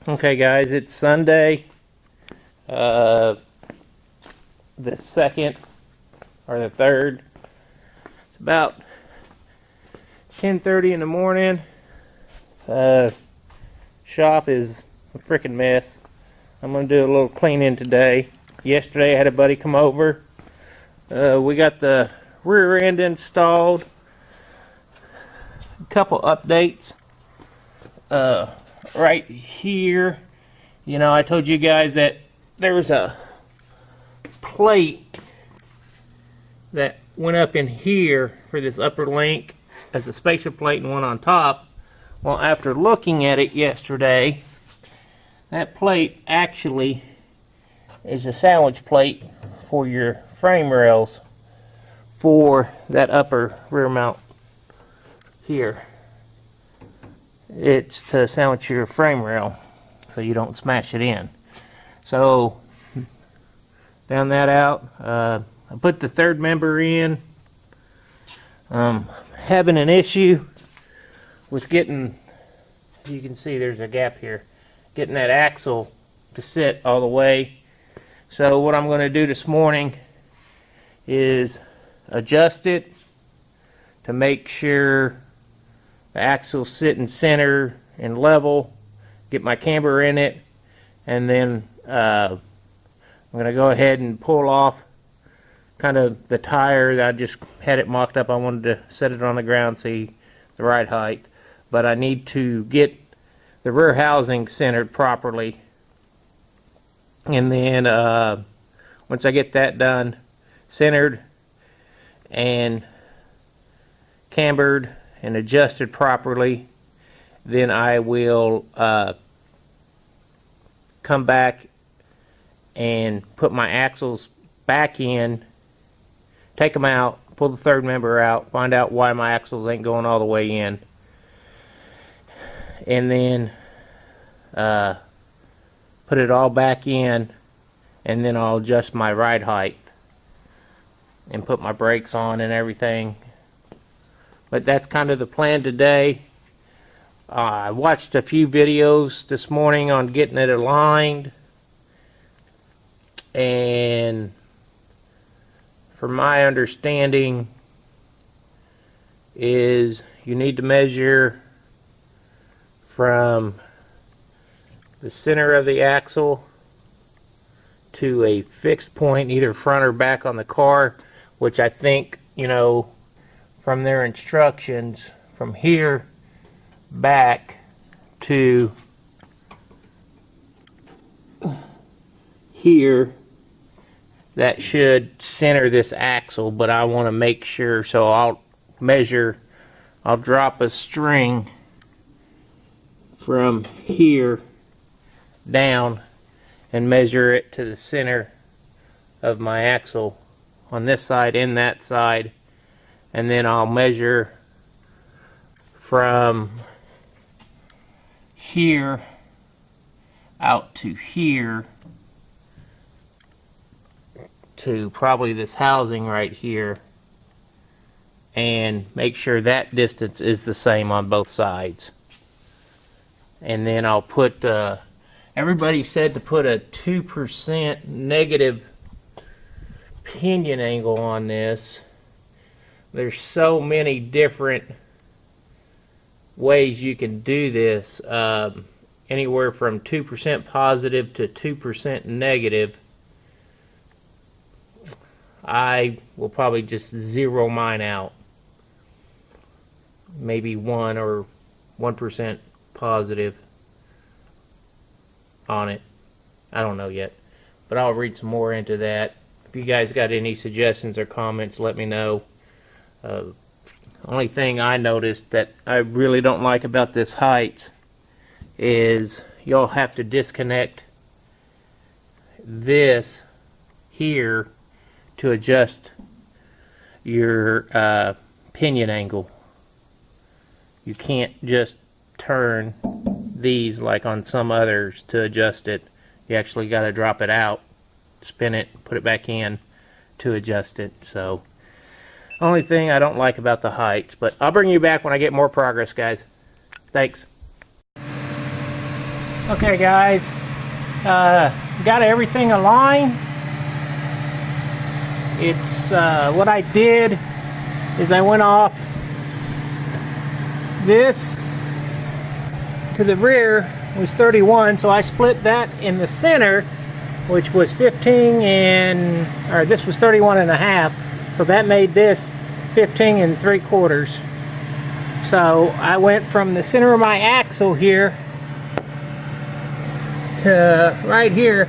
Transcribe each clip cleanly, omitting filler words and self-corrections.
Okay guys, it's Sunday, the 2nd or the 3rd. It's about 10:30 in the morning. Shop is a freaking mess. I'm going to do a little cleaning today. Yesterday I had a buddy come over. We got the rear end installed. A couple updates. Right here, you know, I told you guys that there was a plate that went up in here for this upper link as a spacer plate and one on top. Well, after looking at it yesterday, that plate actually is a sandwich plate for your frame rails for that upper rear mount here. It's to sandwich your frame rail so you don't smash it in. So found that out. I put the third member in. Having an issue with getting, you can see there's a gap here, getting that axle to sit all the way. So what I'm going to do this morning is adjust it to make sure the axle sitting center and level, get my camber in it, and then I'm going to go ahead and pull off kind of the tire that I just had it mocked up. I wanted to set it on the ground, see the right height, but I need to get the rear housing centered properly, and then once I get that done, centered and cambered and adjusted properly, then I will come back and put my axles back in, take them out, pull the third member out, find out why my axles ain't going all the way in, and then put it all back in, and then I'll adjust my ride height and put my brakes on and everything. But that's kind of the plan today. I watched a few videos this morning on getting it aligned, and from my understanding is you need to measure from the center of the axle to a fixed point, either front or back on the car, which I think, you know, from their instructions, from here back to here, that should center this axle, but I want to make sure, so I'll measure, I'll drop a string from here down and measure it to the center of my axle on this side and that side, and then I'll measure from here out to here to probably this housing right here, and make sure that distance is the same on both sides. And then I'll put, everybody said to put a 2% negative pinion angle on this. There's so many different ways you can do this, anywhere from 2% positive to 2% negative. I will probably just zero mine out, maybe 1 or 1% positive on it. I don't know yet, but I'll read some more into that. If you guys got any suggestions or comments, let me know. Only thing I noticed that I really don't like about this Heidts is you'll have to disconnect this here to adjust your pinion angle. You can't just turn these like on some others to adjust it. You actually got to drop it out, spin it, put it back in to adjust it. So only thing I don't like about the Heidts, but I'll bring you back when I get more progress, guys. Thanks. Okay guys, got everything aligned. It's what I did is I went off this to the rear was 31, so I split that in the center, which was 15 and, or this was 31 and a half, so that made this 15 and 3/4. So I went from the center of my axle here to right here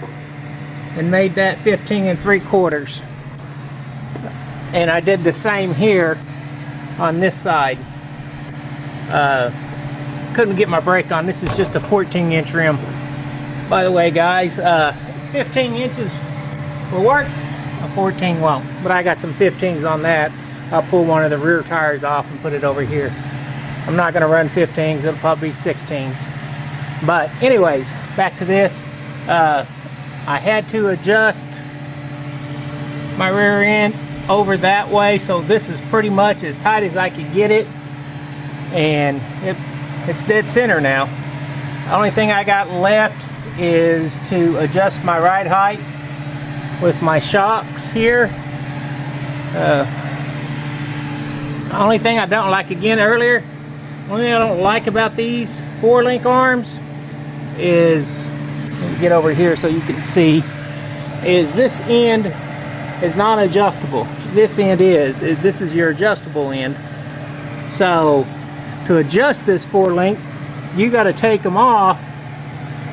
and made that 15 and 3/4. And I did the same here on this side. Couldn't get my brake on. This is just a 14-inch rim. By the way, guys, 15 inches will work, a 14 won't. But I got some 15s on that. I'll pull one of the rear tires off and put it over here. I'm not going to run 15s, it'll probably be 16s. But anyways, back to this. I had to adjust my rear end over that way, so this is pretty much as tight as I could get it, and it's dead center now. The only thing I got left is to adjust my ride height with my shocks here. The only thing I don't like, again earlier, one thing I don't like about these 4-link arms is, let me get over here so you can see, is this end is not adjustable. This end is. This is your adjustable end. So to adjust this 4-link, you got to take them off,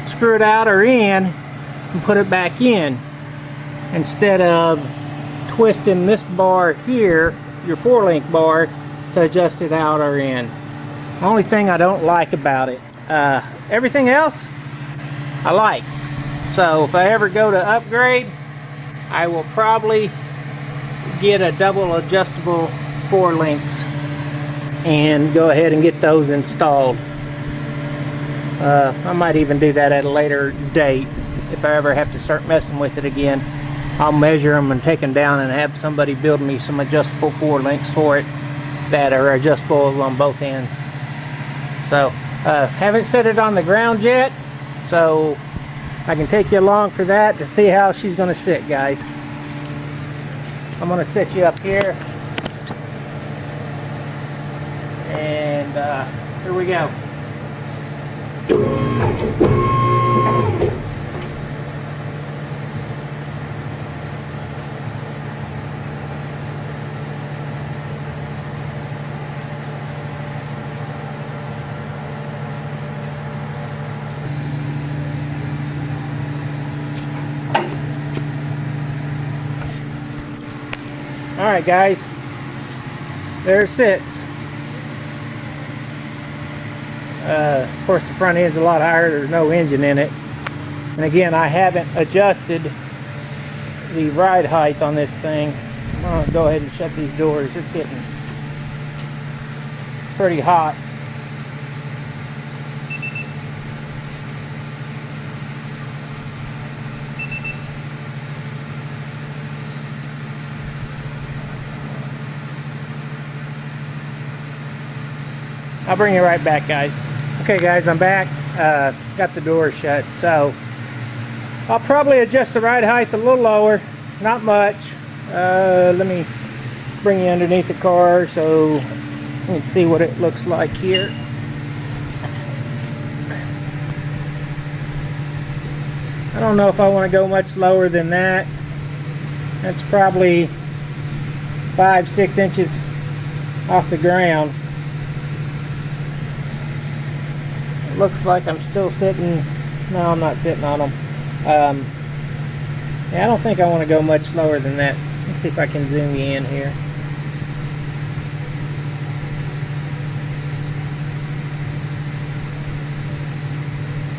screw it out or in, and put it back in, instead of twisting this bar here, your 4-link bar, to adjust it out or in. The only thing I don't like about it. Everything else I like. So if I ever go to upgrade, I will probably get a double adjustable 4-links and go ahead and get those installed. I might even do that at a later date if I ever have to start messing with it again. I'll measure them and take them down and have somebody build me some adjustable 4-links for it that are adjustable on both ends. So haven't set it on the ground yet, so I can take you along for that to see how she's going to sit, guys. I'm going to set you up here, and here we go. Alright guys, there it sits. Of course the front end's a lot higher, there's no engine in it. And again, I haven't adjusted the ride height on this thing. I'm going to go ahead and shut these doors, it's getting pretty hot. I'll bring you right back, guys. Okay guys, I'm back. Got the door shut, so I'll probably adjust the ride height a little lower, not much. Let me bring you underneath the car so you can see what it looks like here. I don't know if I want to go much lower than that. That's probably 5-6 inches off the ground. Looks like I'm still sitting. No, I'm not sitting on them. Yeah, I don't think I want to go much lower than that. Let's see if I can zoom you in here.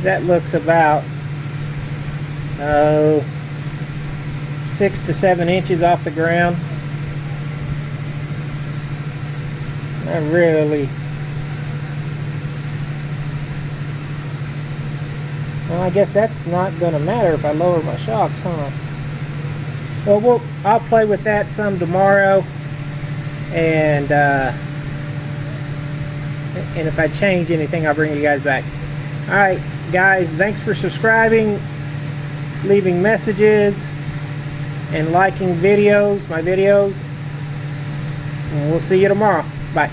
That looks about 6 to 7 inches off the ground. Not really. Well, I guess that's not going to matter if I lower my shocks, huh? Well, I'll play with that some tomorrow, and if I change anything, I'll bring you guys back. Alright guys, thanks for subscribing, leaving messages, and liking my videos. And we'll see you tomorrow. Bye.